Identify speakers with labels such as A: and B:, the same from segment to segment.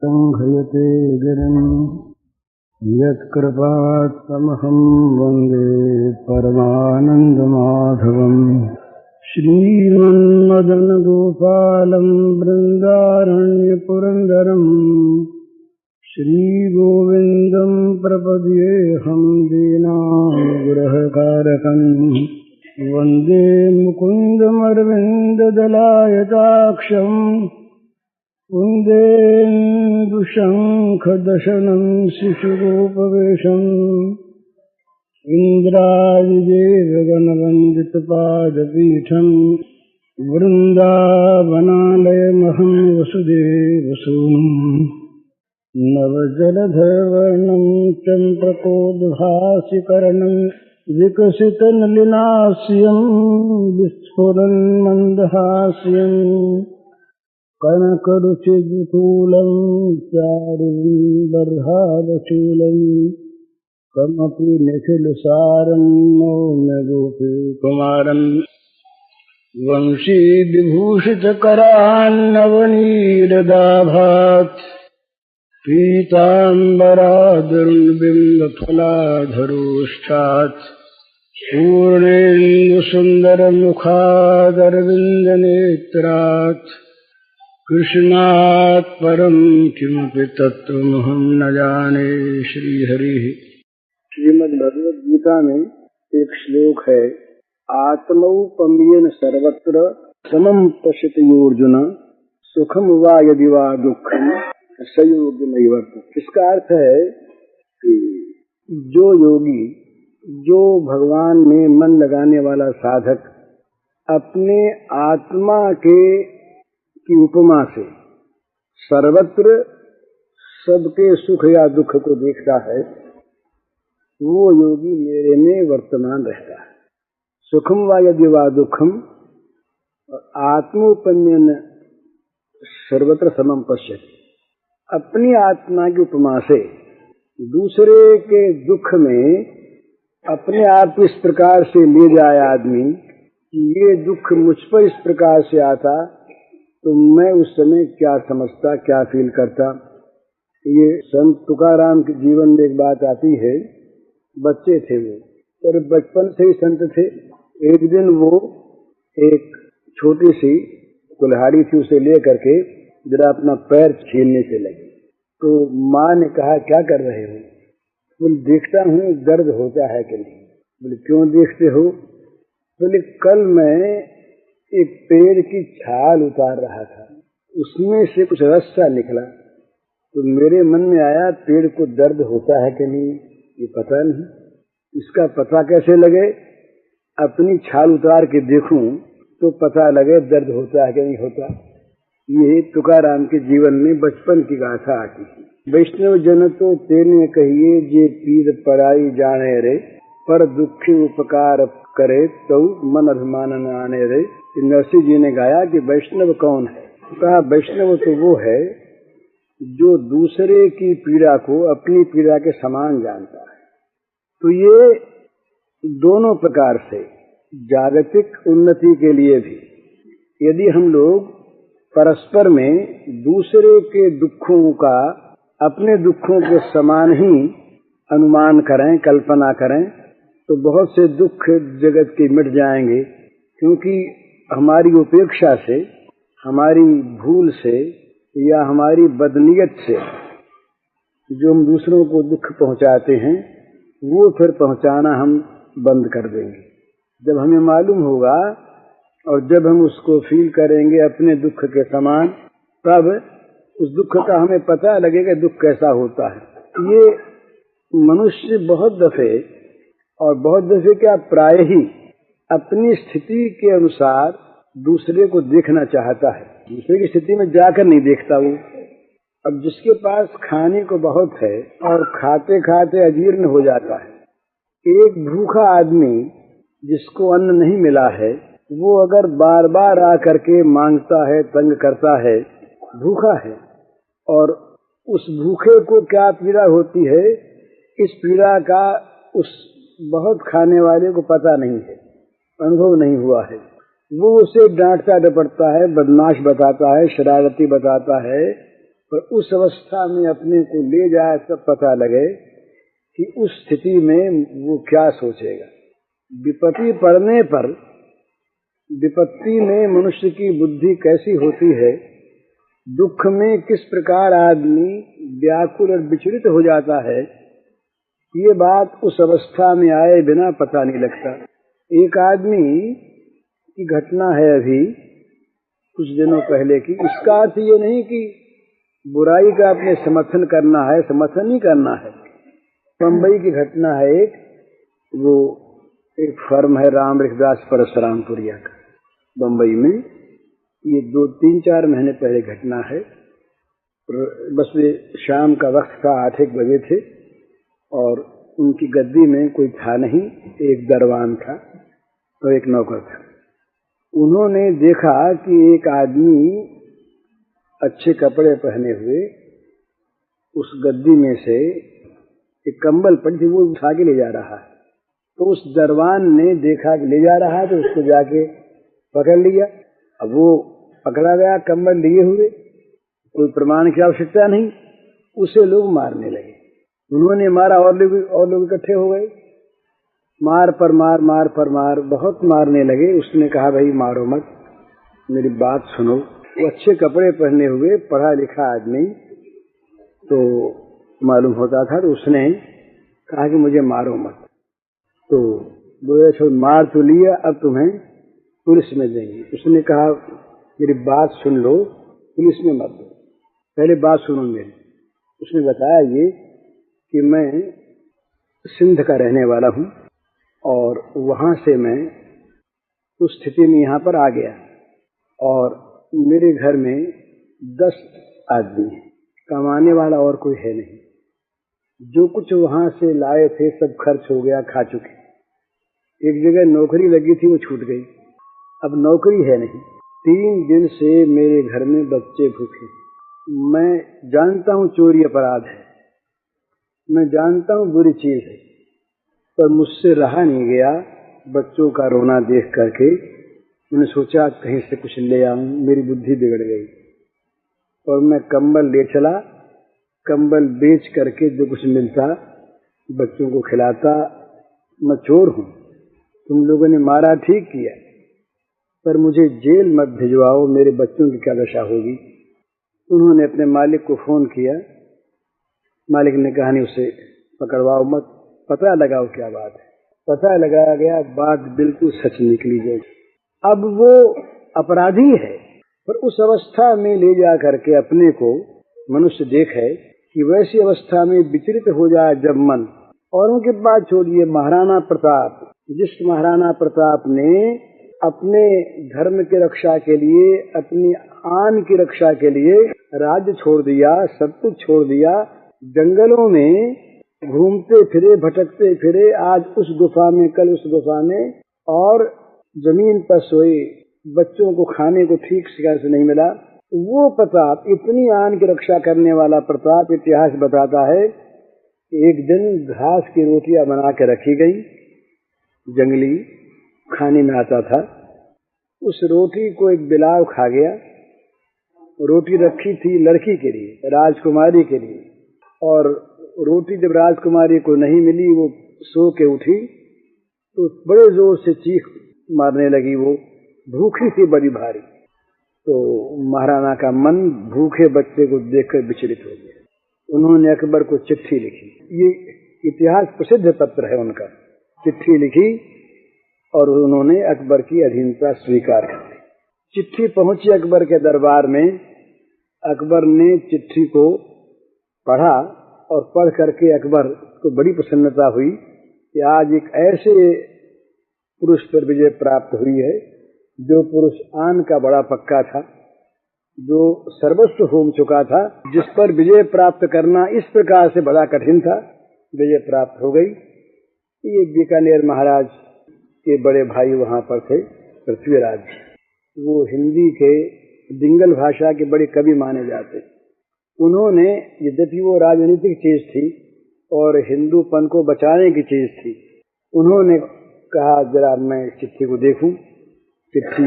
A: संघयते गिरिं यत्कृपात्तमहं वन्दे परमानन्दमाधवम्। श्रीमन्मदनगोपालं बृन्दारण्यपुरन्दरं श्रीगोविन्दं प्रपद्येऽहं दीनानुग्रहकारकं वन्दे मुकुन्दमरविन्ददलायताक्षम् कुन्देन्दुशङ्खदशनं शिशुरूपवेशम् इन्द्रादिदेवगणवन्दितपादपीठम् वृन्दावनालयमहं वसुदेवसूनुम् नवजलधरवर्णं चम्प्रकोद्भासिकर्णं विकसितनलिनास्यं विस्फुरन्मन्दहास्यम् कनकरुचिविपुलं चारुबर्हावशूलं कमपि निखिलसारं नौम्य गोपीकुमारम् वंशीविभूषितकरान्नवनीरदाभात् पीताम्बरादरुणबिम्बफलाधरोष्ठात् पूर्णेन्दुसुन्दरमुखादरविन्दनेत्रात् कृष्णात् परं किमपि तत्त्वमहं न जाने। श्रीहरिः। श्रीमद् भगवद गीता में एक श्लोक है, आत्मौपम्येन सर्वत्र समं पश्यति अर्जुन सुखम वा यदि वा दुःखम सयोग्यमेव वर्तते। इसका अर्थ है कि जो योगी, जो भगवान में मन लगाने वाला साधक अपने आत्मा की उपमा से सर्वत्र सबके सुख या दुख को देखता है, वो योगी मेरे में वर्तमान रहता है। सुखम वा यदि वा दुखम आत्मोपम्येन सर्वत्र समं पश्यति। अपनी आत्मा की उपमा से दूसरे के दुख में अपने आप इस प्रकार से ले जाए आदमी कि ये दुख मुझ पर इस प्रकार से आता तो मैं उस समय क्या समझता, क्या फील करता। ये संत तुकाराम के जीवन में एक बात आती है। बच्चे थे वो, और बचपन से ही संत थे। एक दिन वो एक छोटी सी कुल्हाड़ी थी, उसे ले करके जरा अपना पैर छीलने से लगे। तो माँ ने कहा, क्या कर रहे हो? बोले, देखता हूँ दर्द होता है कि नहीं। बोले, क्यों देखते हो? बोले, कल मैं एक पेड़ की छाल उतार रहा था, उसमें से कुछ रस्सा निकला, तो मेरे मन में आया पेड़ को दर्द होता है कि नहीं ये पता नहीं। इसका पता कैसे लगे? अपनी छाल उतार के देखूं तो पता लगे दर्द होता है कि नहीं होता। ये तुकाराम के जीवन में बचपन की गाथा आती है। वैष्णव जन तो तेने कहिए जे पीर पराई जाने रे, पर दुखी उपकार करे तो मन अभिमान न आने रे। नरसिंह जी ने गाया कि वैष्णव कौन है? कहा, वैष्णव तो वो है जो दूसरे की पीड़ा को अपनी पीड़ा के समान जानता है। तो ये दोनों प्रकार से जागतिक उन्नति के लिए भी, यदि हम लोग परस्पर में दूसरे के दुखों का अपने दुखों के समान ही अनुमान करें, कल्पना करें, तो बहुत से दुख जगत के मिट जाएंगे। क्योंकि हमारी उपेक्षा से, हमारी भूल से या हमारी बदनीयत से जो हम दूसरों को दुख पहुंचाते हैं, वो फिर पहुंचाना हम बंद कर देंगे। जब हमें मालूम होगा और जब हम उसको फील करेंगे अपने दुख के समान, तब उस दुख का हमें पता लगेगा दुख कैसा होता है। ये मनुष्य बहुत दफे, और बहुत दफे क्या प्राय ही, अपनी स्थिति के अनुसार दूसरे को देखना चाहता है, दूसरे की स्थिति में जाकर नहीं देखता वो। अब जिसके पास खाने को बहुत है और खाते खाते अजीर्ण हो जाता है, एक भूखा आदमी जिसको अन्न नहीं मिला है, वो अगर बार बार आकर के मांगता है, तंग करता है, भूखा है, और उस भूखे को क्या पीड़ा होती है, इस पीड़ा का उस बहुत खाने वाले को पता नहीं है, अनुभव नहीं हुआ है। वो उसे डांटता डपटता है, बदमाश बताता है, शरारती बताता है, पर उस अवस्था में अपने को ले जाए तब पता लगे कि उस स्थिति में वो क्या सोचेगा। विपत्ति पड़ने पर, विपत्ति में मनुष्य की बुद्धि कैसी होती है, दुख में किस प्रकार आदमी व्याकुल और विचलित हो जाता है, ये बात उस अवस्था में आए बिना पता नहीं लगता। एक आदमी की घटना है अभी कुछ दिनों पहले की, इसका अर्थ ये नहीं कि बुराई का अपने समर्थन करना है, समर्थन नहीं करना है। बम्बई की घटना है एक, वो एक फर्म है राम रखदास परशुरामपुरिया का, बम्बई में। ये 2-3-4 महीने पहले घटना है। बस वे शाम का वक्त था, 8-1 बजे थे और उनकी गद्दी में कोई था नहीं, एक दरवान था और एक नौकर था। उन्होंने देखा कि एक आदमी अच्छे कपड़े पहने हुए उस गद्दी में से एक कंबल पड़ी थी, वो उठा के ले जा रहा है। तो उस दरवान ने देखा कि ले जा रहा है तो उसको जाके पकड़ लिया। अब वो पकड़ा गया कंबल लिए हुए, कोई प्रमाण की आवश्यकता नहीं, उसे लोग मारने लगे। उन्होंने मारा और लोग इकट्ठे हो गए, मार पर मार, मार पर मार, बहुत मारने लगे। उसने कहा भाई मारो मत, मेरी बात सुनो। वो अच्छे कपड़े पहने हुए पढ़ा लिखा आदमी तो मालूम होता था, तो उसने कहा कि मुझे मारो मत। तो बोले छोड़, मार तो लिया, अब तुम्हें पुलिस में देंगे। उसने कहा मेरी बात सुन लो, पुलिस में मत दो, पहले बात सुनो मेरी। उसने बताया ये कि मैं सिंध का रहने वाला हूँ और वहाँ से मैं उस स्थिति में यहाँ पर आ गया और मेरे घर में 10 आदमी हैं, कमाने वाला और कोई है नहीं। जो कुछ वहाँ से लाए थे सब खर्च हो गया, खा चुके। एक जगह नौकरी लगी थी, वो छूट गई, अब नौकरी है नहीं। 3 दिन से मेरे घर में बच्चे भूखे। मैं जानता हूँ चोरी अपराध है, मैं जानता हूँ बुरी चीज है, पर मुझसे रहा नहीं गया बच्चों का रोना देख करके। मैंने सोचा कहीं से कुछ ले आऊं, मेरी बुद्धि बिगड़ गई और मैं कंबल ले चला। कंबल बेच करके जो कुछ मिलता बच्चों को खिलाता। मैं चोर हूँ, तुम लोगों ने मारा ठीक किया, पर मुझे जेल मत भिजवाओ, मेरे बच्चों की क्या दशा होगी। उन्होंने अपने मालिक को फोन किया, मालिक ने कहा नहीं उसे पकड़वाओ मत, पता लगाओ क्या बात है। पता लगाया गया, बात बिल्कुल सच निकली गई। अब वो अपराधी है, पर उस अवस्था में ले जा करके अपने को मनुष्य देखे कि वैसी अवस्था में विचलित हो जाए जब मन। औरों के बात छोड़िए, महाराणा प्रताप, जिस महाराणा प्रताप ने अपने धर्म की रक्षा के लिए, अपनी आन की रक्षा के लिए राज्य छोड़ दिया, सब कुछ छोड़ दिया, जंगलों में घूमते फिरे, भटकते फिरे, आज उस गुफा में, कल उस गुफा में, और जमीन पर सोए, बच्चों को खाने को ठीक से नहीं मिला। वो प्रताप, इतनी आन की रक्षा करने वाला प्रताप, इतिहास बताता है कि एक दिन घास की रोटियां बना के रखी गई, जंगली खाने में आता था, उस रोटी को एक बिलाव खा गया। रोटी रखी थी लड़की के लिए, राजकुमारी के लिए, और रोटी जब राजकुमारी को नहीं मिली, वो सो के उठी तो बड़े जोर से चीख मारने लगी। वो भूखी थी बड़ी भारी। तो महाराणा का मन भूखे बच्चे को देखकर विचलित हो गया। उन्होंने अकबर को चिट्ठी लिखी, ये इतिहास प्रसिद्ध पत्र है उनका। चिट्ठी लिखी और उन्होंने अकबर की अधीनता स्वीकार कर ली। चिट्ठी पहुंची अकबर के दरबार में। अकबर ने चिट्ठी को पढ़ा और पढ़ करके अकबर को बड़ी प्रसन्नता हुई कि आज एक ऐसे पुरुष पर विजय प्राप्त हुई है जो पुरुष आन का बड़ा पक्का था, जो सर्वस्व होम चुका था, जिस पर विजय प्राप्त करना इस प्रकार से बड़ा कठिन था, विजय प्राप्त हो गई। ये बीकानेर महाराज के बड़े भाई वहां पर थे, पृथ्वीराज, वो हिंदी के दिंगल भाषा के बड़े कवि माने जाते। उन्होंने, यद्यपि वो राजनीतिक चीज थी और हिंदूपन को बचाने की चीज थी, उन्होंने कहा जरा मैं चिट्ठी को देखूं। चिट्ठी,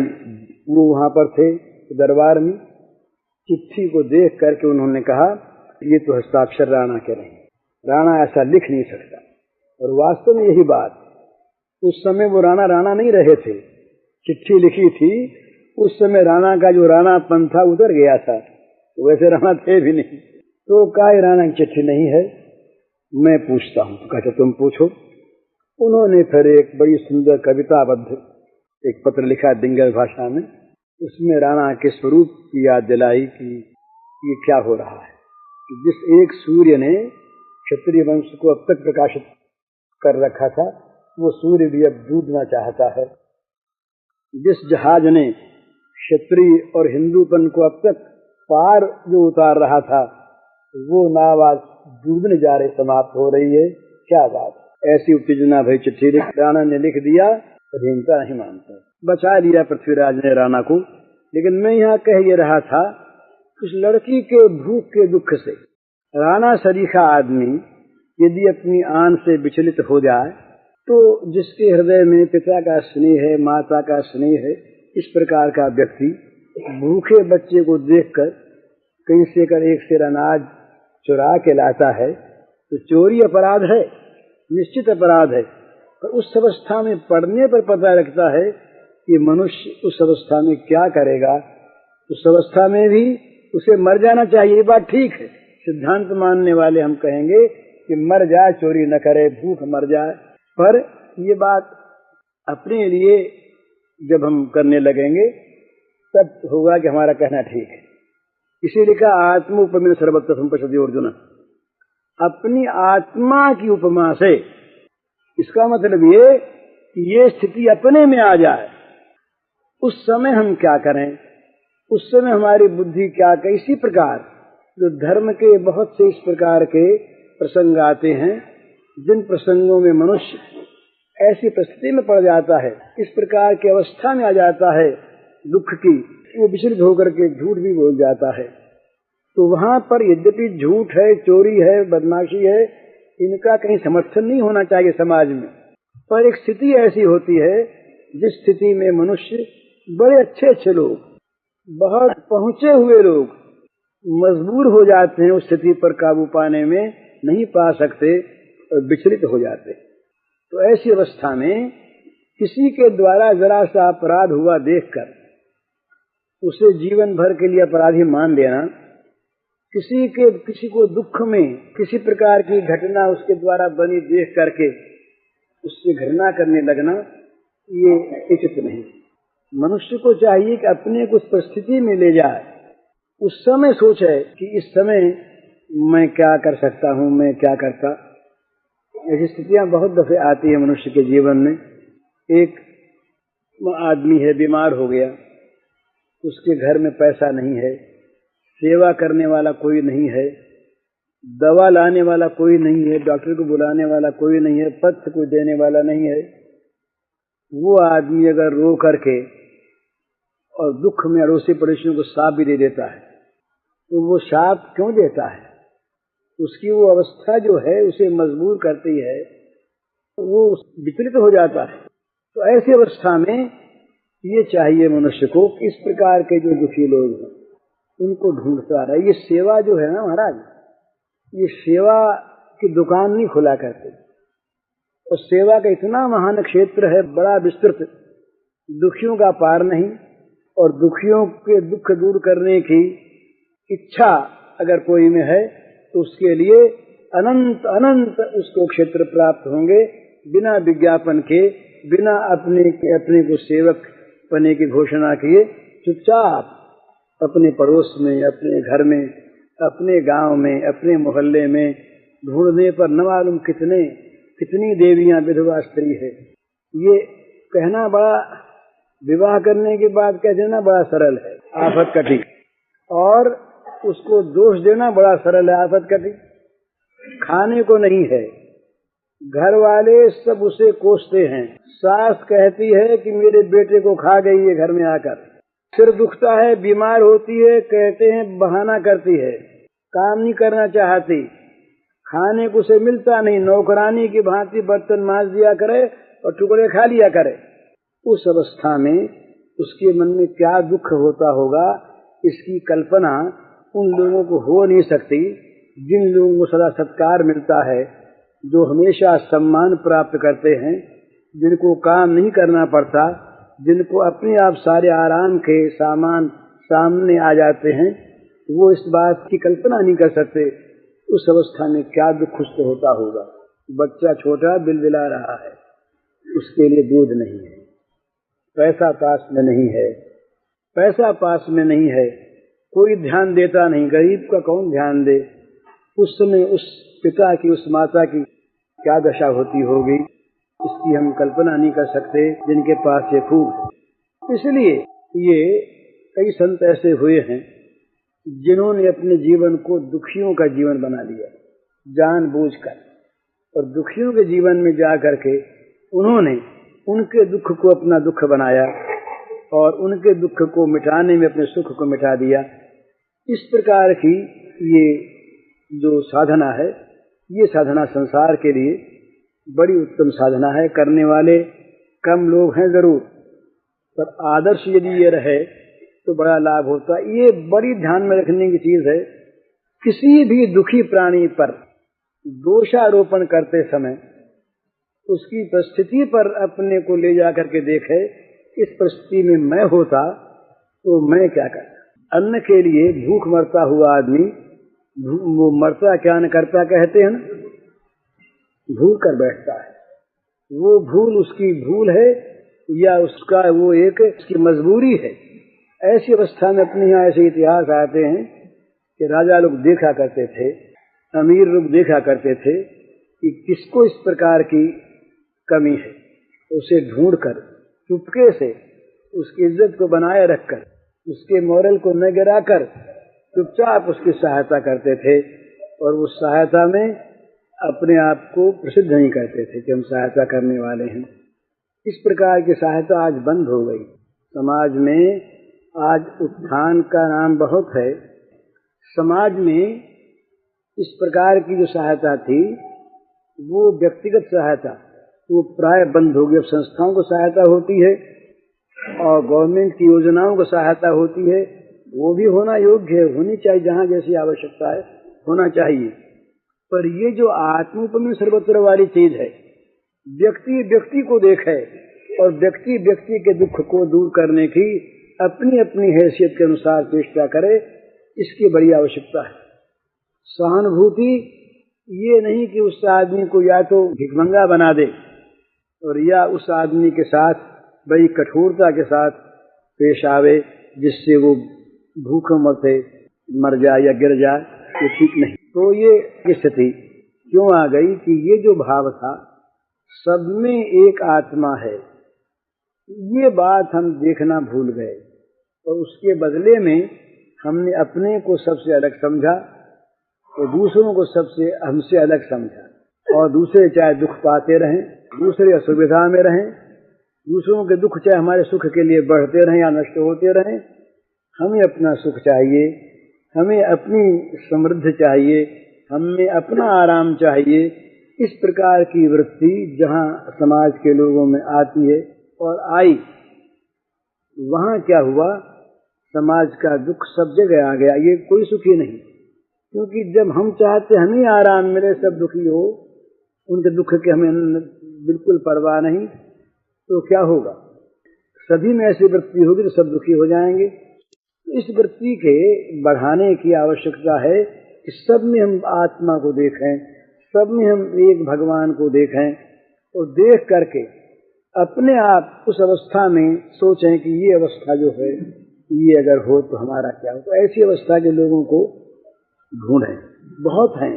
A: वो वहां पर थे दरबार में, चिट्ठी को देख करके उन्होंने कहा, ये तो हस्ताक्षर राणा के नहीं, राणा ऐसा लिख नहीं सकता। और वास्तव में यही बात, उस समय वो राणा राणा नहीं रहे थे। चिट्ठी लिखी थी उस समय राणा का जो राणापन था उतर गया था, तो वैसे राणा थे भी नहीं। तो कहा राणा की चिट्ठी नहीं है, मैं पूछता हूँ। कहते तुम पूछो। उन्होंने फिर एक बड़ी सुंदर कविताबद्ध एक पत्र लिखा दिंगल भाषा में, उसमें राणा के स्वरूप की याद दिलाई कि ये क्या हो रहा है। जिस एक सूर्य ने क्षत्रिय वंश को अब तक प्रकाशित कर रखा था, वो सूर्य भी अब डूबना चाहता है। जिस जहाज ने क्षत्रिय और हिंदूपन को अब तक पार जो उतार रहा था, वो नाव आज डूबने जा रही, समाप्त हो रही है। क्या बात, ऐसी उत्तेजना भई चिट्ठी राणा ने लिख दिया। अधीनता नहीं मानता, बचा लिया पृथ्वीराज ने राणा को। लेकिन मैं यहाँ कह ये रहा था, उस लड़की के भूख के दुख से राणा सरीखा आदमी यदि अपनी आन से विचलित हो जाए, तो जिसके हृदय में पिता का स्नेह है, माता का स्नेह है, इस प्रकार का व्यक्ति भूखे बच्चे को देखकर कहीं से कर एक सेर अनाज चुरा के लाता है, तो चोरी अपराध है, निश्चित अपराध है। पर उस अवस्था में पढ़ने पर पता लगता है कि मनुष्य उस अवस्था में क्या करेगा। उस अवस्था में भी उसे मर जाना चाहिए, ये बात ठीक है। सिद्धांत मानने वाले हम कहेंगे कि मर जाए, चोरी न करे, भूख मर जाए। पर ये बात अपने लिए जब हम करने लगेंगे तब होगा कि हमारा कहना ठीक है। इसीलिए कहा आत्मोपमेन सर्वत्र संपश्यति अर्जुन। अपनी आत्मा की उपमा से, इसका मतलब ये कि ये स्थिति अपने में आ जाए, उस समय हम क्या करें, उस समय हमारी बुद्धि क्या करे। इसी प्रकार जो धर्म के बहुत से इस प्रकार के प्रसंग आते हैं, जिन प्रसंगों में मनुष्य ऐसी परिस्थिति में पड़ जाता है, इस प्रकार की अवस्था में आ जाता है दुख की, वो विचलित होकर के झूठ भी बोल जाता है। तो वहां पर यद्यपि झूठ है, चोरी है, बदमाशी है, इनका कहीं समर्थन नहीं होना चाहिए समाज में। पर एक स्थिति ऐसी होती है जिस स्थिति में मनुष्य, बड़े अच्छे अच्छे लोग, बहुत पहुंचे हुए लोग मजबूर हो जाते हैं, उस स्थिति पर काबू पाने में नहीं पा सकते और विचलित हो जाते। तो ऐसी अवस्था में किसी के द्वारा जरा सा अपराध हुआ देखकर उसे जीवन भर के लिए अपराधी मान लेना, किसी को दुख में किसी प्रकार की घटना उसके द्वारा बनी देख करके उससे घृणा करने लगना, ये उचित नहीं। मनुष्य को चाहिए कि अपने को उस परिस्थिति में ले जाए, उस समय सोचे कि इस समय मैं क्या कर सकता हूँ, मैं क्या करता। ऐसी स्थितियां बहुत दफे आती है मनुष्य के जीवन में। एक आदमी है, बीमार हो गया, उसके घर में पैसा नहीं है, सेवा करने वाला कोई नहीं है, दवा लाने वाला कोई नहीं है, डॉक्टर को बुलाने वाला कोई नहीं है, पथ्य कोई देने वाला नहीं है। वो आदमी अगर रो करके और दुख में अड़ोसी पड़ोसियों को शाप भी दे देता है, तो वो शाप क्यों देता है? उसकी वो अवस्था जो है उसे मजबूर करती है, वो विचलित हो जाता है। तो ऐसी अवस्था में ये चाहिए मनुष्य को, इस प्रकार के जो दुखी लोग हैं उनको ढूंढता रहे। ये सेवा जो है ना महाराज, ये सेवा की दुकान नहीं खुला करते, और सेवा का इतना महान क्षेत्र है, बड़ा विस्तृत, दुखियों का पार नहीं। और दुखियों के दुख दूर करने की इच्छा अगर कोई में है तो उसके लिए अनंत अनंत उसको क्षेत्र प्राप्त होंगे, बिना विज्ञापन के, बिना अपने को सेवक बने की घोषणा किए, चुपचाप अपने पड़ोस में, अपने घर में, अपने गांव में, अपने मोहल्ले में ढूंढने पर न मालूम कितनी देवियां विधवा स्त्री है। ये कहना बड़ा, विवाह करने के बाद कह देना बड़ा सरल है, आफत कटी, और उसको दोष देना बड़ा सरल है, आफत कटी। खाने को नहीं है, घर वाले सब उसे कोसते हैं, सास कहती है कि मेरे बेटे को खा गई है घर में आकर, सिर दुखता है, बीमार होती है, कहते हैं बहाना करती है, काम नहीं करना चाहती, खाने को उसे मिलता नहीं, नौकरानी की भांति बर्तन मांज दिया करे और टुकड़े खा लिया करे। उस अवस्था में उसके मन में क्या दुख होता होगा, इसकी कल्पना उन लोगों को हो नहीं सकती जिन लोगों को सदा सत्कार मिलता है, जो हमेशा सम्मान प्राप्त करते हैं, जिनको काम नहीं करना पड़ता, जिनको अपने आप सारे आराम के सामान सामने आ जाते हैं, वो इस बात की कल्पना नहीं कर सकते उस अवस्था में क्या दुख उसको होता होगा। बच्चा छोटा बिलबिला रहा है, उसके लिए दूध नहीं है, पैसा पास में नहीं है, पैसा पास में नहीं है, कोई ध्यान देता नहीं, गरीब का कौन ध्यान दे। उस समय उस पिता की, उस माता की क्या दशा होती होगी, इसकी हम कल्पना नहीं कर सकते जिनके पास ये खूब है। इसलिए ये कई संत ऐसे हुए हैं जिन्होंने अपने जीवन को दुखियों का जीवन बना लिया जानबूझकर, और दुखियों के जीवन में जा करके उन्होंने उनके दुख को अपना दुख बनाया और उनके दुख को मिटाने में अपने सुख को मिटा दिया। इस प्रकार की ये जो साधना है, ये साधना संसार के लिए बड़ी उत्तम साधना है। करने वाले कम लोग हैं जरूर, पर आदर्श यदि ये रहे तो बड़ा लाभ होता है। ये बड़ी ध्यान में रखने की चीज है। किसी भी दुखी प्राणी पर दोषारोपण करते समय उसकी परिस्थिति पर अपने को ले जाकर के देखे, इस परिस्थिति में मैं होता तो मैं क्या करता। अन्न के लिए भूख मरता हुआ आदमी वो मरता क्या न करता कहते हैं ना, भूल कर बैठता है। वो भूल उसकी भूल है या उसका वो एक उसकी मजबूरी है। ऐसी अवस्था में अपने यहाँ ऐसे इतिहास आते हैं कि राजा लोग देखा करते थे, अमीर लोग देखा करते थे कि किसको इस प्रकार की कमी है, उसे ढूंढकर चुपके से उसकी इज्जत को बनाए रखकर, उसके मोरल को न गिराकर चुपचाप उसकी सहायता करते थे, और उस सहायता में अपने आप को प्रसिद्ध नहीं करते थे कि हम सहायता करने वाले हैं। इस प्रकार की सहायता आज बंद हो गई। समाज में आज उत्थान का नाम बहुत है। समाज में इस प्रकार की जो सहायता थी वो व्यक्तिगत सहायता वो प्राय बंद हो गई। अब संस्थाओं को सहायता होती है और गवर्नमेंट की योजनाओं को सहायता होती है, वो भी होना योग्य है, होनी चाहिए, जहाँ जैसी आवश्यकता है होना चाहिए। पर ये जो आत्मोपमी सर्वत्र वाली चीज है, व्यक्ति व्यक्ति को देखे और व्यक्ति व्यक्ति के दुख को दूर करने की अपनी अपनी हैसियत के अनुसार चेष्टा करे, इसकी बड़ी आवश्यकता है। सहानुभूति ये नहीं कि उस आदमी को या तो भिखमंगा बना दे और या उस आदमी के साथ बड़ी कठोरता के साथ पेश आवे जिससे वो भूख मर जाए या गिर जाए, ये ठीक नहीं। तो ये स्थिति क्यों आ गई कि ये जो भाव था सब में एक आत्मा है, ये बात हम देखना भूल गए और उसके बदले में हमने अपने को सबसे अलग समझा और दूसरों को सबसे हमसे अलग समझा, और दूसरे चाहे दुख पाते रहें, दूसरे असुविधा में रहें, दूसरों के दुख चाहे हमारे सुख के लिए बढ़ते रहें या नष्ट होते रहें, हमें अपना सुख चाहिए, हमें अपनी समृद्धि चाहिए, हमें अपना आराम चाहिए। इस प्रकार की वृत्ति जहाँ समाज के लोगों में आती है और आई, वहाँ क्या हुआ, समाज का दुख सब जगह आ गया। ये कोई सुखी नहीं, क्योंकि जब हम चाहते हमें आराम मिले, सब दुखी हो, उनके दुख के हमें बिल्कुल परवाह नहीं, तो क्या होगा, सभी में ऐसी वृत्ति होगी तो सब दुखी हो जाएंगे। इस वृत्ति के बढ़ाने की आवश्यकता है कि सब में हम आत्मा को देखें, सब में हम एक भगवान को देखें, और देख करके अपने आप उस अवस्था में सोचें कि ये अवस्था जो है ये अगर हो तो हमारा क्या हो। तो ऐसी अवस्था के लोगों को ढूंढें, बहुत हैं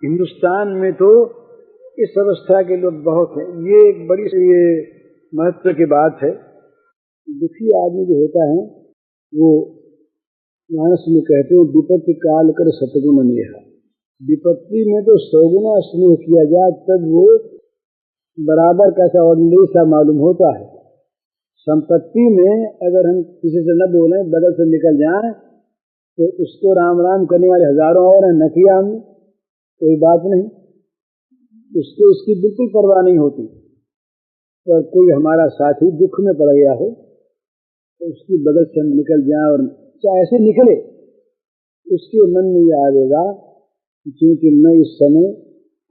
A: हिंदुस्तान में, तो इस अवस्था के लोग बहुत हैं। ये एक बड़ी ये महत्व की बात है। दुखी आदमी जो होता है वो मानस में कहते हैं विपत्ति काल कर सतगुण नेहा। विपत्ति में तो सौगुना स्नेह किया जाए तब वो बराबर कैसा और सा मालूम होता है। संपत्ति में अगर हम किसी से न बोलें, बगल से निकल जाएं, तो उसको राम राम करने वाले हजारों और हैं, न किया हमने कोई बात नहीं, उसको इसकी बिल्कुल परवाह नहीं होती। पर कोई हमारा साथी दुख में पड़ गया हो तो उसकी बगल से निकल जाए और चाहे से निकले, उसके मन में यह आएगा क्योंकि मैं इस समय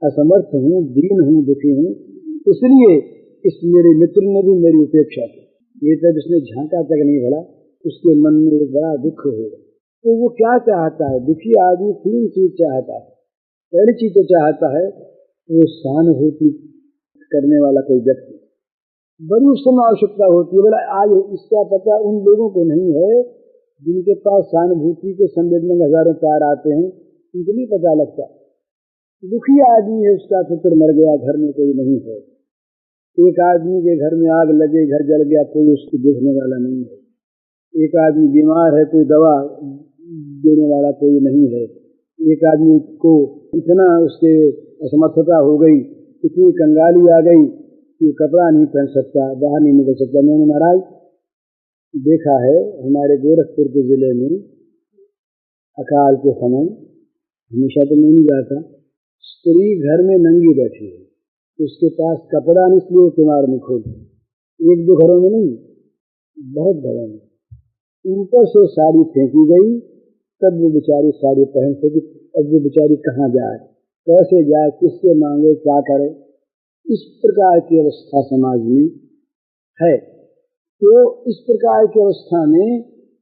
A: असमर्थ हूँ, दीन हूँ, दुखी हूँ, इसलिए इस मेरे मित्र ने भी मेरी उपेक्षा की। ये तब इसने झांका तक नहीं भला, उसके मन में एक बड़ा दुख होगा। तो वो क्या चाहता है? दुखी आदमी 3 चीज चाहता है। पहली चीज तो चाहता है वो सहानुभूति करने वाला कोई व्यक्ति, बड़ी उस समय आवश्यकता होती है। बोला आज इसका पता उन लोगों को नहीं है जिनके पास सहानुभूति के संवेदन में हजारों तार आते हैं, उनको नहीं पता लगता। दुखी आदमी है, उसका पुत्र मर गया, घर में कोई नहीं है। एक आदमी के घर में आग लगे, घर जल गया, कोई उसको देखने वाला नहीं है। एक आदमी बीमार है, कोई दवा देने वाला कोई नहीं है। एक आदमी को इतना उसके असमर्थता हो गई, इतनी कंगाली आ गई कि कपड़ा नहीं पहन सकता, बाहर नहीं निकल सकता। मैंने महाराज देखा है हमारे गोरखपुर के जिले में अकाल के समय, हमेशा तो नहीं जाता, स्त्री घर में नंगी बैठी है, उसके पास कपड़ा नहीं, इसलिए किनार में खोल, 1-2 घरों में नहीं, बहुत घरों में ऊपर से साड़ी फेंकी गई, तब वो बेचारी साड़ी पहन सकी। अब वो बेचारी कहाँ जाए, कैसे जाए, किससे मांगे, क्या करे? इस प्रकार की अवस्था समाज में है। तो इस प्रकार की अवस्था में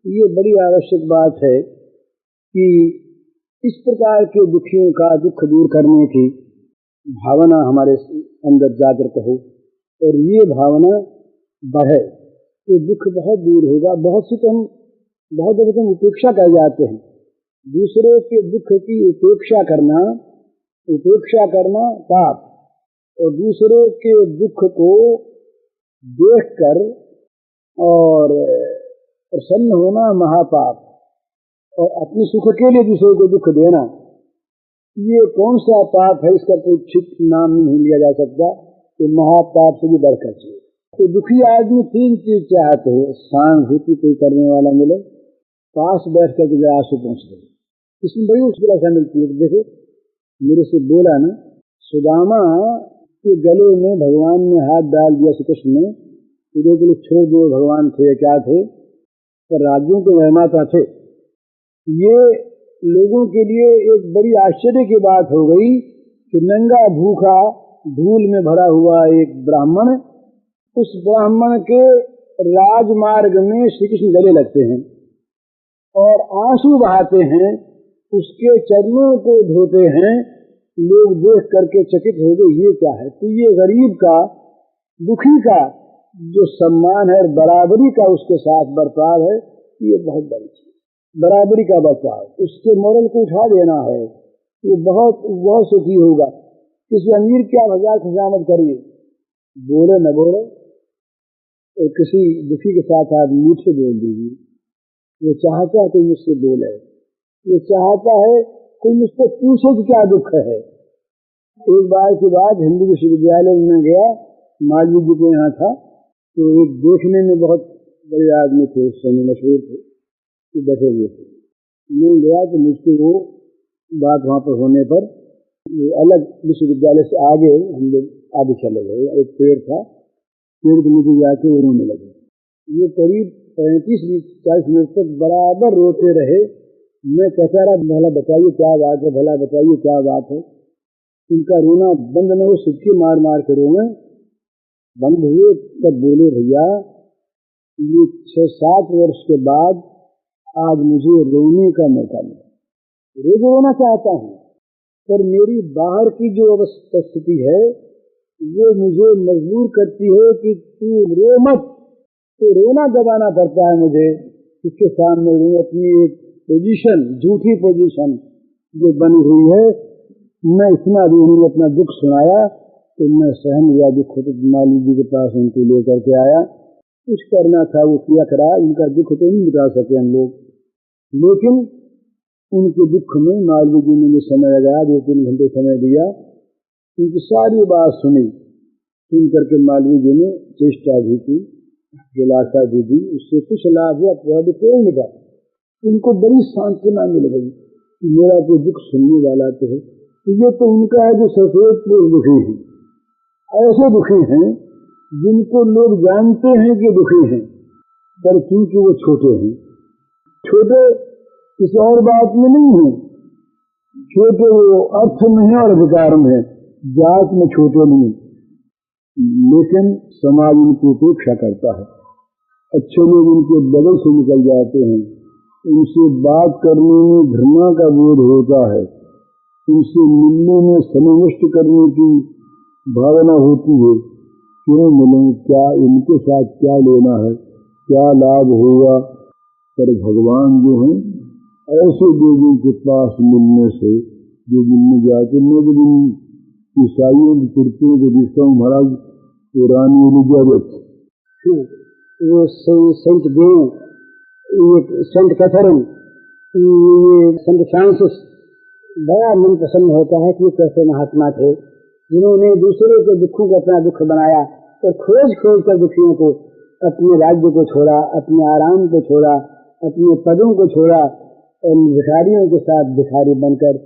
A: ये बड़ी आवश्यक बात है कि इस प्रकार के दुखियों का दुख दूर करने की भावना हमारे अंदर जागृत हो और ये भावना बढ़े तो दुख बहुत दूर होगा। बहुत से तो हम उपेक्षा कर जाते हैं, दूसरे के दुख की उपेक्षा करना पाप, और दूसरे के दुख को देखकर और प्रसन्न होना महापाप, और अपने सुख के लिए दूसरे को दुख देना, ये कौन सा पाप है? इसका कोई ठीक नाम नहीं लिया जा सकता, तो महापाप से भी बढ़कर चाहिए। तो दुखी आदमी 3 चीज चाहते हैं, सहानुभूति कोई करने वाला मिले, पास बैठ कर के आंसू पहुँच गए, इसमें बड़ी उसकी मिलती है। देखो मेरे से बोला ना, सुदामा के गले में भगवान ने हाथ डाल दिया, श्री कृष्ण ने, उधर के लिए छोड़ दो, भगवान थे क्या थे? पर राज्यों के निर्माता थे। ये लोगों के लिए एक बड़ी आश्चर्य की बात हो गई कि नंगा भूखा धूल में भरा हुआ एक ब्राह्मण, उस ब्राह्मण के राजमार्ग में श्री कृष्ण गले लगते हैं और आंसू बहाते हैं, उसके चरणों को धोते हैं। लोग देख करके चकित हो गए, ये क्या है? तो ये गरीब का, दुखी का जो सम्मान है, बराबरी का उसके साथ बर्ताव है, ये बहुत बड़ी चीज, बराबरी का बर्ताव, उसके मोरल को उठा देना है, ये बहुत सुखी होगा। किसी अमीर क्या मजाक खुशामद करिए, बोले न बोले, और किसी दुखी के साथ आप मीठे बोल दीजिए, वो चाहता है कोई मुझसे बोले, वो चाहता है कोई मुझसे पूछे कि क्या दुख है। एक बार की बात, हिंदू विश्वविद्यालय में गया, मालवीय जी के यहाँ था, तो एक देखने में बहुत बड़े आदमी थे, उस समय मशहूर थे, तो बैठे हुए थे। मैं गया तो मुझको वो बात वहाँ पर होने पर अलग विश्वविद्यालय से आगे हम लोग आगे चले गए। एक पेड़ था, पेड़ के नीचे जाके वो रोने लगे। ये करीब 35-40 मिनट तक बराबर रोते रहे। मैं कहता रहा, भला बताइए क्या बात है, भला बताइए क्या बात है। उनका रोना बंद न हो, सिक्के मार मार के रोए, बंद हुए तब बोले, भैया ये 6-7 वर्ष के बाद आज मुझे रोने का मौका मिला। रोज रोना चाहता हूँ, पर मेरी बाहर की जो स्थिति है वो मुझे मजबूर करती है कि तू रो मत। तो रोना दबाना पड़ता है मुझे, इसके सामने रो। अपनी एक पोजीशन, झूठी पोजीशन जो बनी हुई है, मैं इतना भी उन्होंने अपना दुख सुनाया तो मैं सहन हुआ दुख। तो माली जी के पास उनको लेकर के आया, कुछ करना था वो किया करा, उनका दुख तो नहीं मिटा सके हम लोग, लेकिन उनके दुख में मालवीय जी ने मुझे समय लगाया, 2-3 घंटे समय दिया, उनकी सारी बात सुनी। सुन करके मालवीय जी ने चेष्टा भी की, दिलासा भी दी, उससे कुछ लाभ हुआ, भी कोई नहीं था। उनको बड़ी सांत्वना मिल गई, मेरा कोई दुख सुनने वाला तो है। तो ये तो उनका है जो सफेद दुखी है। ऐसे दुखी हैं जिनको लोग जानते हैं कि दुखी हैं, पर क्योंकि वो छोटे हैं, छोटे किसी और बात में नहीं है, छोटे वो अर्थ में है और अधिकार में है, जात में छोटे नहीं। लेकिन समाज उनकी उपेक्षा करता है। अच्छे लोग उनके बगल से निकल जाते हैं, उनसे बात करने में घृणा का बोध होता है, उनसे मिलने में समय नष्ट करने की भावना होती है। क्यों मिलें, क्या इनके साथ क्या लेना है, क्या लाभ होगा। पर भगवान जो है ऐसे लोगों के पास मिलने से जो मिलने जाते, मैं जब इन ईसाइयों की कुर्तियों को देखता हूँ, महाराज पुरानी एलिजाबेथ, वो सेंट देव, ये सेंट कैथरीन, ये सेंट फ्रांसिस, बड़ा मन प्रसन्न होता है कि ये कैसे महात्मा थे जिन्होंने दूसरे के दुखों को अपना दुख बनाया और खोज खोज कर दुखियों को, अपने राज्य को छोड़ा, अपने आराम को छोड़ा, अपने पदों को छोड़ा और भिखारियों के साथ भिखारी बनकर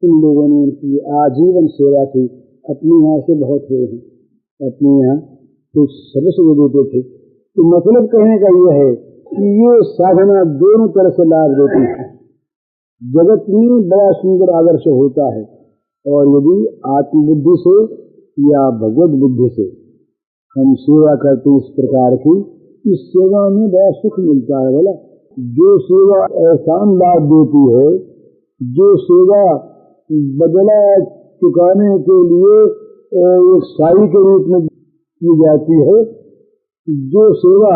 A: इन लोगों ने उनकी आजीवन सेवा की। अपने यहाँ से बहुत हुए हैं, अपने यहाँ तो सर्वस्व देते थे। तो मतलब कहने का यह है कि ये साधना दोनों तरह से लाभ देती है। जगत में बड़ा सुंदर आदर्श होता है, और यदि आत्मबुद्धि से या भगवत बुद्धि से हम सेवा करते हैं इस प्रकार की, इस सेवा में बड़ा सुख मिलता है। बोला जो सेवा एहसान लाभ देती है, जो सेवा बदला चुकाने के लिए एक साई के रूप में की जाती है, जो सेवा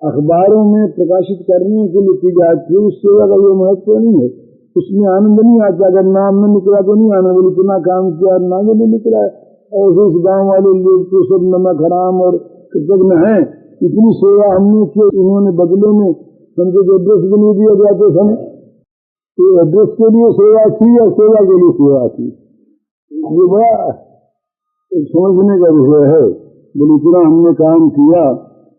A: अखबारों में प्रकाशित करने के लिए की जाती है, उस सेवा का ये महत्व नहीं है, उसमें आनंद नहीं आता। अगर नाम में निकला तो नहीं आनंद, बोले इतना काम किया, नाम में निकला। ऐसे इस गाँव वाले लोग तो सब नमक हराम और कृतज्ञ हैं, इतनी सेवा हमने की, उन्होंने बदले में हमको जो एड्रेस भी नहीं दिया जाते समय, तो एड्रेस के लिए सेवा थी या सेवा के लिए सेवा थी, ये बड़ा समझने का विषय है। बोले इतना हमने काम किया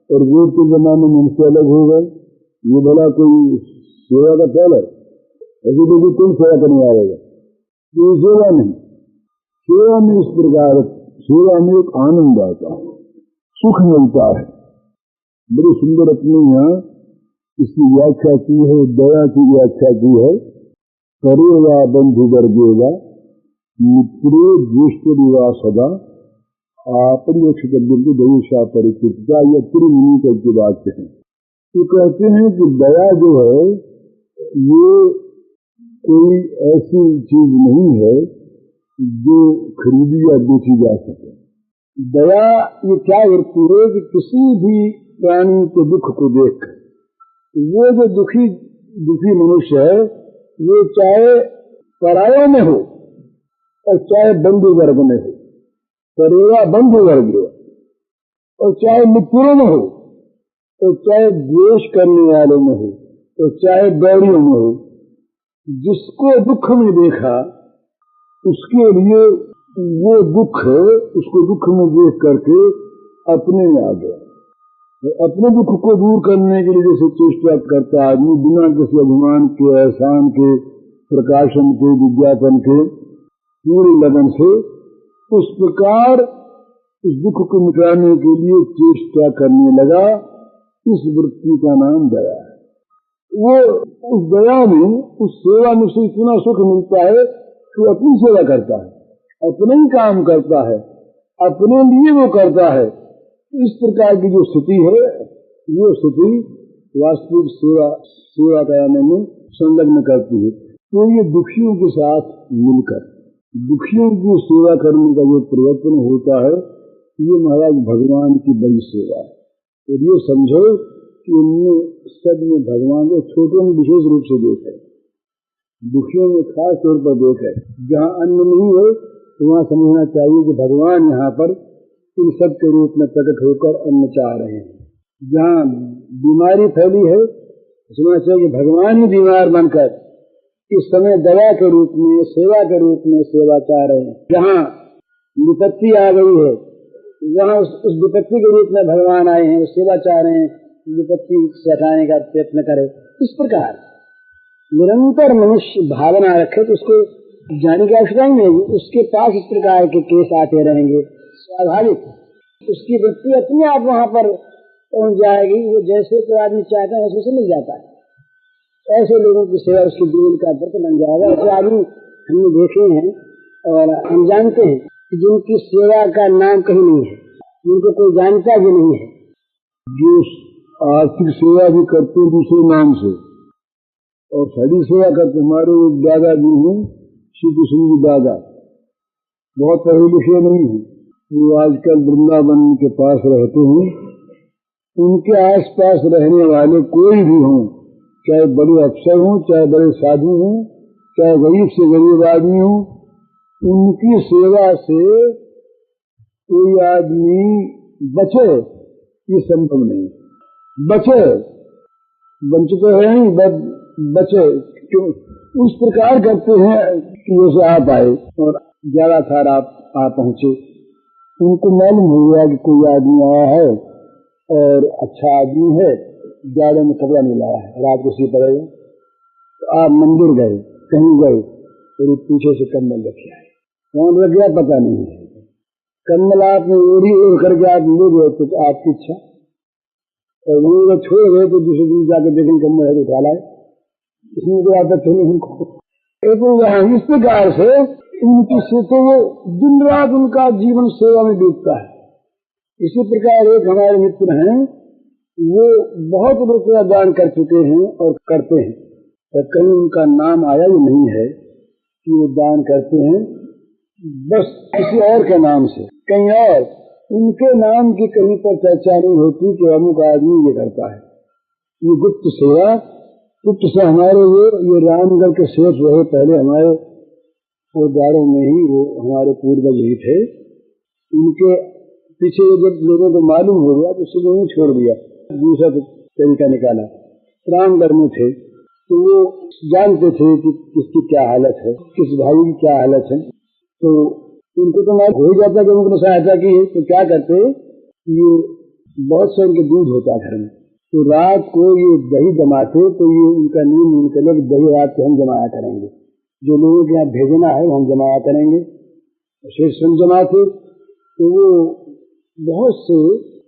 A: और वोट के जमाने में हमसे अलग हो गए, ये भला कोई सेवा का फल है? ऐसे लोग कोई सेवा करने आएगा, ये सेवा नहीं। सेवा में इस प्रकार, सेवा में एक आनंद आता है, सुख मिलता है। बड़ी सुंदर अपने यहाँ इसकी व्याख्या की है, दया की व्याख्या की है। करेगा बंधु वर्गेगा मित्रे ज्येष्ठ विवाह सदा अपरियक्षित दयेशा परिचिता, यह त्रिमुनि करके वाक्य है। तो कहते हैं कि दया जो है ये कोई ऐसी चीज नहीं है जो खरीदी या बेची जा सके। दया ये क्या वृत्ति है कि किसी भी प्राणी के दुख को देख, वो जो दुखी मनुष्य है, वो चाहे परायों में हो और चाहे बंधु वर्ग में हो, करेगा बंधु वर्ग हो, और चाहे मित्रों में हो, और चाहे द्वेष करने वालों में हो, और चाहे बैरियों में हो, जिसको दुख में देखा उसके लिए वो दुख, उसको दुख में देख करके अपने में आ गया। अपने दुख को दूर करने के लिए जैसे चेष्टा करता आदमी बिना किसी अभिमान के, एहसान के, प्रकाशन के, विज्ञापन के, पूरी लगन से, उस प्रकार उस दुख को मिटाने के लिए चेष्टा करने लगा। इस वृत्ति का नाम दया है। वो उस दया में, उस सेवा में से इतना सुख मिलता है कि अपनी सेवा करता है, अपने ही काम करता है, अपने लिए वो करता है। इस प्रकार की जो स्थिति है, वो स्थिति वास्तविक सेवा करने में संलग्न करती है। तो ये दुखियों के साथ मिलकर दुखियों की सेवा करने का जो प्रयत्न होता है, ये महाराज भगवान की बड़ी सेवा है। तो ये समझो कि इनमें सब में भगवान को छोटों में विशेष रूप से देखे, दुखियों में खास तौर पर देखे। जहाँ अन्न नहीं है तो वहाँ समझना चाहिए कि भगवान यहाँ पर इन सब के रूप में प्रकट होकर अन्न चाह रहे हैं। जहाँ बीमारी फैली है समझना चाहिए कि भगवान ही बीमार बनकर इस समय दया के रूप में, सेवा के रूप में सेवा चाह रहे हैं। जहाँ विपत्ति आ गई है वहाँ उस विपत्ति के रूप में भगवान आए हैं, सेवा चाह रहे हैं, विपत्ति से हटाने का प्रयत्न करे। इस प्रकार निरंतर मनुष्य भावना रखे तो उसको जाने की आवश्यकता ही नहीं, उसके पास इस प्रकार के केस आते रहेंगे, स्वाभाविक उसकी वृत्ति अपने आप वहां पर पहुंच जाएगी। वो जैसे कोई आदमी चाहता है वैसे मिल जाता है। ऐसे लोगों की सेवा उसके जीवन का व्रत बन जाएगा। ऐसे आदमी हमने देखे हैं और हम जानते हैं कि जिनकी सेवा का नाम कहीं नहीं है, उनको कोई जानता भी नहीं है, जो आर्थिक सेवा भी करते दूसरे नाम से और सारी सेवा करते। हमारे दादा जी हैं श्री कृष्ण जी दादा, बहुत पढ़े लिखे नहीं है, वो आजकल वृंदावन के पास रहते हैं। उनके आस पास रहने वाले कोई भी हों, चाहे बड़े अफसर हों, चाहे बड़े साधु हों, चाहे गरीब से गरीब आदमी हो, उनकी सेवा से कोई आदमी बचे ये संभव नहीं। बचे वंचित तो है नहीं, बचे क्यों? उस प्रकार करते हैं कि जैसे आप आए और ज्यादा थार आप पहुंचे, उनको मालूम हो गया कि कोई आदमी आया है और अच्छा आदमी है, जाड़े में कपड़ा नहीं लाया है, रात को सी पड़ेगा, तो आप मंदिर गए, कहीं गए और पीछे से कम्बल रखे आए, कौन रख गया पता नहीं है, कम्बल आपने ओढ़ी ओढ़ करके आप ले गए तो आपकी इच्छा, और वो छोड़ गए तो दूसरे दिन जाके देखें कम्बल है तो उठा लाए, इसमें कोई आदत नहीं उनको। इस प्रकार से उनकी से तो वो दिन रात उनका जीवन सेवा में बीतता है। इसी प्रकार एक हमारे मित्र हैं, वो बहुत रुपया दान कर चुके हैं और करते हैं, तो कहीं उनका नाम आया ही नहीं है कि वो दान करते हैं, बस किसी और के नाम से कहीं और, उनके नाम की कहीं पर चर्चा नहीं होती कि अमुक आदमी ये करता है। ये गुप्त सेवा, गुप्त से हमारे ये रामगढ़ के शेष रहे पहले, हमारे वो दाड़ों में ही वो हमारे पूर्वज ही थे, उनके पीछे जब लोगों को मालूम हो गया तो सुबह में छोड़ दिया, दूसरा तरीका निकाला। रामगढ़ में थे तो वो जानते थे कि किसकी क्या हालत है, किस भाई की क्या हालत है, तो उनको तो मालूम हो जाता कि उन्होंने सहायता की है, तो क्या करते, ये बहुत से उनके दूध होता घर में, तो रात को ये दही जमाते, तो ये उनका नींद निकले कि दही रात को हम जमाया करेंगे, जो लोगों के यहाँ भेजना है हम जमाया करेंगे, शेष सुन जमाते। तो वो बहुत से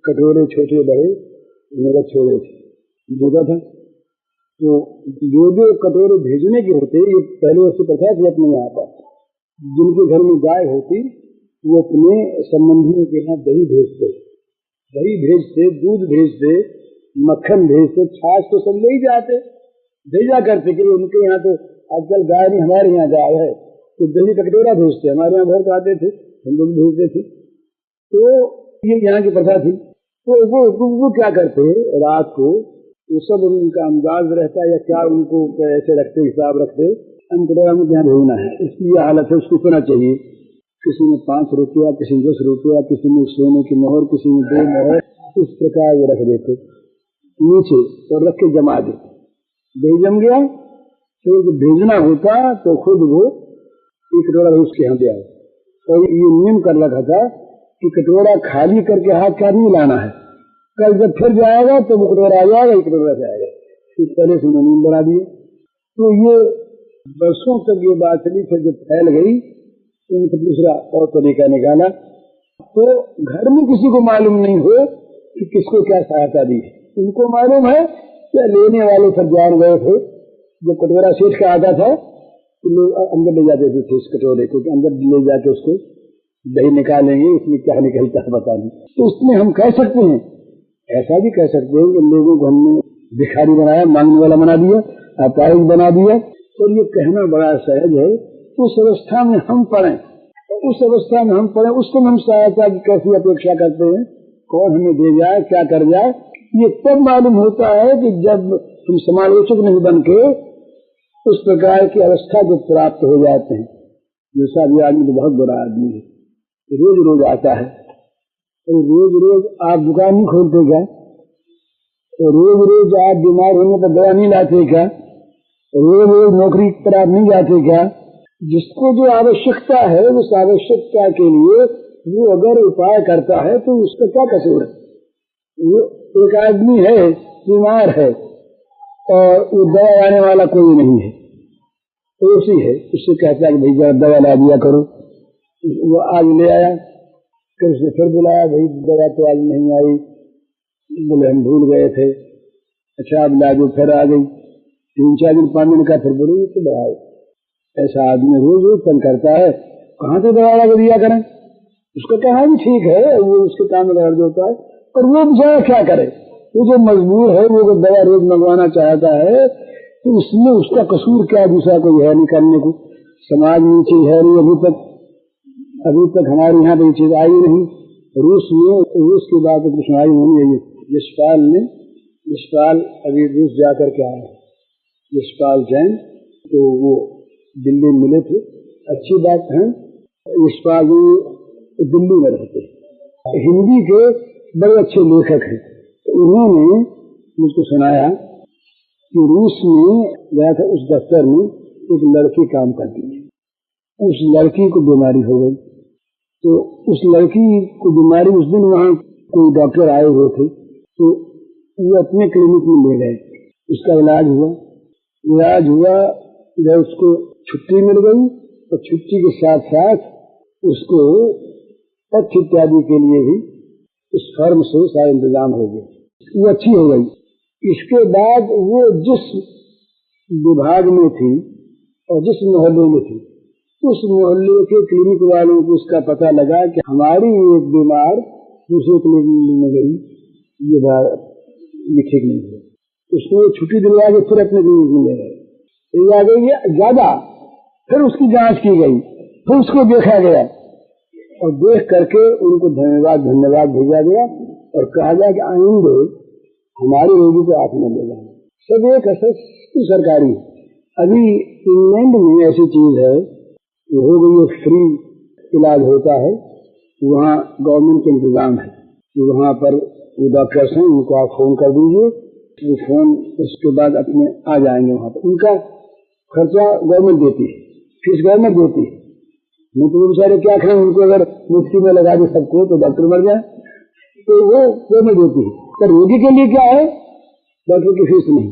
A: कटोरे छोटे बड़े मेरा छोड़े थे, जोड़ा था, तो जो कटोरे भेजने के होते, ये पहले उससे प्रथा थी अपने यहाँ पर, जिनके घर में गाय होती वो अपने संबंधियों के यहाँ दही भेजते, दूध भेजते, मक्खन भेजते, छाछ तो सब ले ही जाते, भेजा करते कि उनके यहाँ तो आजकल गाय नहीं, हमारे यहाँ गाय है, तो दही का कटोरा भेजते, हमारे यहाँ बहुत आते थे, हम लोग भेजते थे, तो ये यहाँ की प्रथा थी। तो वो क्या करते रात को, वो सब उनका अंदाज रहता है या क्या, उनको ऐसे रखते, हिसाब रखते, हम कटोरा में यहाँ भेजना है, इसकी ये हालत है, उसको करना चाहिए। किसी में 5 रुपया, किसी में 10 रुपया, किसी में सोने की मोहर, किसी में 2 मोहर, इस प्रकार वो रख देते नीचे और रख के जमा देते, दही जम गया, फिर तो भेजना होता तो खुद वो एक कटोरा उसके यहाँ दे आए, और ये नियम कर रखा था कि कटोरा खाली करके हाथ का नहीं लाना है, कल जब फिर जाएगा तो वो कटोरा आ जाएगा, एक कटोरा जाएगा, फिर पहले से नियम बना दिए। तो ये वर्षों तक ये बात चली, फिर जब फैल गई तो उनको दूसरा और तरीका निकाला, तो घर में किसी को मालूम नहीं हो कि किसको क्या सहायता दी, उनको मालूम है क्या, लेने वाले सब जान गए थे, जब कटोरा सेठ का आता था तो लोग अंदर ले जाते थे इस कटोरे को, अंदर ले जाके उसको दही निकालेंगे, इसमें क्या निकलता है बता नहीं। तो उसमें हम कह सकते हैं, ऐसा भी कह सकते हैं कि लोगों को हमने भिखारी बनाया, मांगने वाला बना दिया, अपाहिज बना दिया, और ये कहना बड़ा सहज है। उस अवस्था में हम पढ़ें, उसको हम सहायता की कैसी अपेक्षा करते हैं, कौन हमें दे जाए, क्या कर जाए, ये तब मालूम होता है कि जब हम समालोचक नहीं बन के उस प्रकार की अवस्था को प्राप्त हो जाते हैं। जैसा भी आदमी तो बहुत बड़ा आदमी है, रोज रोज आता है, तो रोज रोज आप दुकान नहीं खोलते क्या, रोज रोज आप बीमार होने पर दवा नहीं लाते क्या, रोज रोज नौकरी पर आप नहीं जाते क्या। जिसको जो आवश्यकता है उस आवश्यकता के लिए वो अगर उपाय करता है तो उसका क्या कसूर है। वो एक आदमी है बीमार है और वो दवा लाने वाला कोई नहीं है, तो उसी है, उससे कहता है कि भैया दवा ला दिया करो, वो आज ले आया, फिर उसने फिर बुलाया, भाई दवा तो आज नहीं आई, बोले हम भूल गए थे, अच्छा अब ला दो, फिर आ गई, 3-4 दिन 5 दिन का, फिर बोले तो दवा। ऐसा आदमी रोज रोज तंग करता है, कहाँ से दवा लगा दिया करें। उसका कहना भी ठीक है, वो उसके काम में दर्द होता है, और वो बेचारा क्या करे। वो जो मजबूर है, वो दवा रोज मंगवाना चाहता है, तो उसमें उसका कसूर क्या, दूसरा कोई है नहीं करने को। समाज में चीज है नहीं, अभी तक हमारे यहाँ पे चीज आई नहीं। रूस की बात कुछ सुनाई नहीं है। यशपाल अभी रूस जाकर के आए, यशपाल जैन, तो वो दिल्ली में मिले थे। अच्छी बात है, यशपाल दिल्ली में रहते, हिंदी के बड़े अच्छे लेखक हैं। तो उन्होंने मुझको सुनाया कि रूस में गया था, उस दफ्तर में एक लड़की काम करती है। उस लड़की को बीमारी हो गई, तो उस लड़की को बीमारी, उस दिन वहाँ कोई डॉक्टर आए हुए थे, तो वो अपने क्लिनिक में ले गए। उसका इलाज हुआ, जब उसको छुट्टी मिल गई, तो छुट्टी के साथ साथ उसको पथ्य इत्यादि के लिए भी उस फर्म से सारा इंतजाम हो गया, वो अच्छी हो गई। इसके बाद वो जिस विभाग में थी और जिस मोहल्ले में थी, उस मोहल्ले के क्लिनिक वालों को उसका पता लगा कि हमारी एक बीमार दूसरे क्लिनिक में गई, ये ठीक नहीं है। उसको छुट्टी दिलवा के फिर अपने क्लिनिक में ले गए, आ गई ज्यादा। फिर उसकी जांच की गई, फिर उसको देखा गया, और देख करके उनको धन्यवाद भेजा गया, और कहा गया कि आइंदे हमारे रोगी को आप न ले जाए। सब एक असर सरकारी। अभी इंग्लैंड में ऐसी चीज है, हो गई फ्री इलाज होता है, वहाँ गवर्नमेंट के इंतजाम है कि वहाँ पर वो डॉक्टर्स हैं, उनको आप फोन कर दीजिए, वो फोन उसके बाद अपने आ जाएंगे वहाँ पर। उनका खर्चा गवर्नमेंट देती है, फीस गवर्नमेंट देती है। नहीं तो बेचारे क्या खाएं, उनको अगर मुफ्ती में लगा दे सबको तो डॉक्टर मर जाए, तो वो गवर्नमेंट देती है। पर रोगी के लिए क्या है, डॉक्टर की फीस नहीं।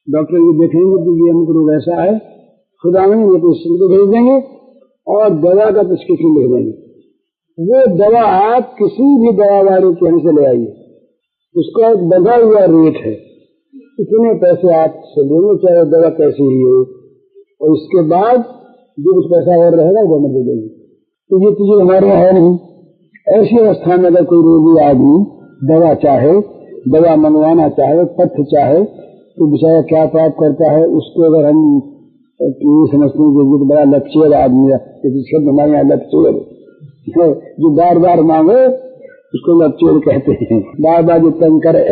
A: डॉक्टर ये देखेंगे कि ये हमको रोग ऐसा है, खुदा नहीं तो इसको भेज देंगे और दवा का प्रिस्क्रिप्शन लिख देंगे। वो दवा आप किसी भी दवा वाले के यहाँ से ले आइए, उसका एक बंधा हुआ रेट है, इतने पैसे आप से लेंगे चाहे दवा कैसी ही हो, और उसके बाद जो कुछ पैसा और रहेगा गवर्नमेंट दे देगी। तो ये चीजें हमारे यहाँ है नहीं। ऐसी अवस्था में अगर कोई रोगी आदमी दवा चाहे, दवा मंगवाना चाहे, पथ्य चाहे, तो बेचारा क्या पाप करता है। उसको अगर हम ये समझते हैं कि बड़ा लपचेर आदमी है, शब्द हमारे यहाँ लपचेर, जो बार बार मांगे उसको लपचेर कहते हैं, बार बार जो तंग करे।